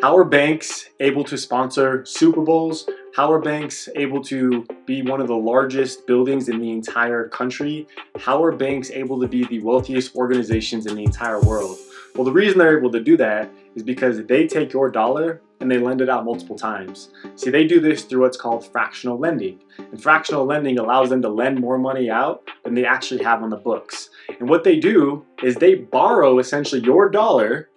How are banks able to sponsor Super Bowls? How are banks able to be one of the largest buildings in the entire country? How are banks able to be the wealthiest organizations in the entire world? Well, the reason they're able to do that is because they take your dollar and they lend it out multiple times. See, they do this through what's called fractional lending. And fractional lending allows them to lend more money out than they actually have on the books. And what they do is they borrow essentially your dollar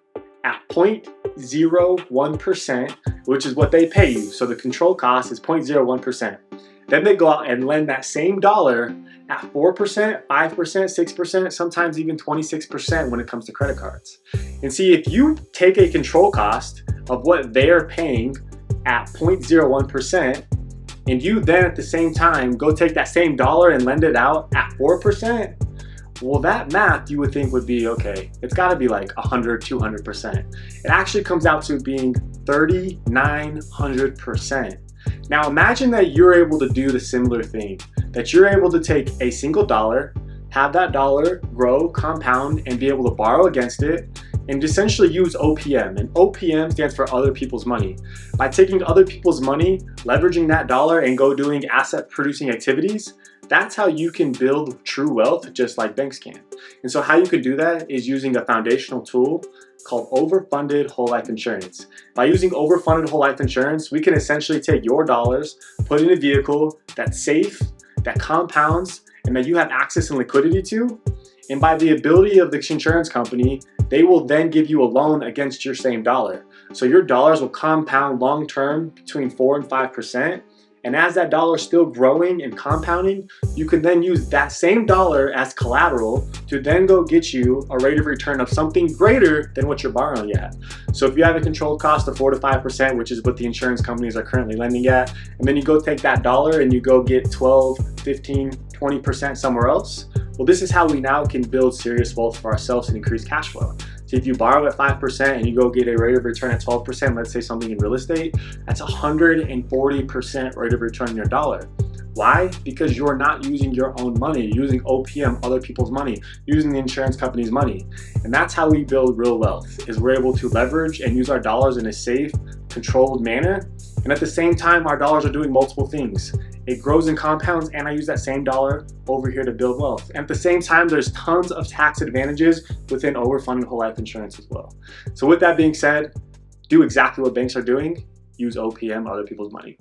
at 0.01%, which is what they pay you. So the control cost is 0.01%. Then they go out and lend that same dollar at 4%, 5%, 6%, sometimes even 26% when it comes to credit cards. And see, if you take a control cost of what they're paying at 0.01%, and you then at the same time go take that same dollar and lend it out at 4%, well, that math you would think would be, okay, it's gotta be like 100, 200%. It actually comes out to being 3,900%. Now imagine that you're able to do the similar thing, that you're able to take a single dollar, have that dollar grow, compound, and be able to borrow against it, and essentially use OPM. And OPM stands for other people's money. By taking other people's money, leveraging that dollar, and go doing asset producing activities, that's how you can build true wealth just like banks can. And so how you could do that is using a foundational tool called overfunded whole life insurance. By using overfunded whole life insurance, we can essentially take your dollars, put in a vehicle that's safe, that compounds, and that you have access and liquidity to. And by the ability of the insurance company, they will then give you a loan against your same dollar. So your dollars will compound long-term between 4 and 5%. And as that dollar is still growing and compounding, you can then use that same dollar as collateral to then go get you a rate of return of something greater than what you're borrowing at. So if you have a controlled cost of 4 to 5%, which is what the insurance companies are currently lending at, and then you go take that dollar and you go get 12, 15, 20% somewhere else, well, this is how we now can build serious wealth for ourselves and increase cash flow. So if you borrow at 5% and you go get a rate of return at 12%, let's say something in real estate, that's 140% rate of return on your dollar. Why? Because you're not using your own money, you're using OPM, other people's money, using the insurance company's money. And that's how we build real wealth, is we're able to leverage and use our dollars in a safe, controlled manner. And at the same time, our dollars are doing multiple things. It grows and compounds, and I use that same dollar over here to build wealth. And at the same time, there's tons of tax advantages within overfunded whole life insurance as well. So with that being said, do exactly what banks are doing, use OPM, other people's money.